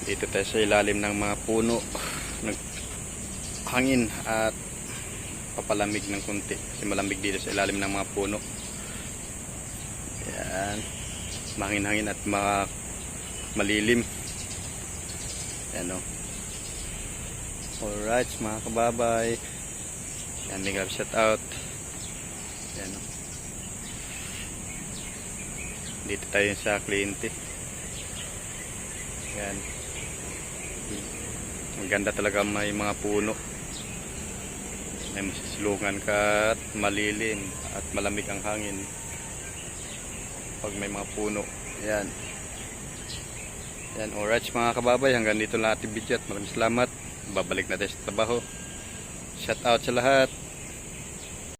Dito tayo sa ilalim ng mga puno. Hangin at papalamig ng kunti kasi malamig dito sa ilalim ng mga puno. Yan, mahangin-hangin at malilim. Yan o. Alright mga kababay, yan, big up, shout out. Yan o. Dito tayo sa kliyente. Yan, ang ganda talaga, may mga puno, may masisilungan ka at malilim at malamig ang hangin pag may mga puno. Yan. Yan, alright mga kababay, hanggang dito lang ating video at maraming salamat. Babalik na tayo sa trabaho. Shout out sa lahat.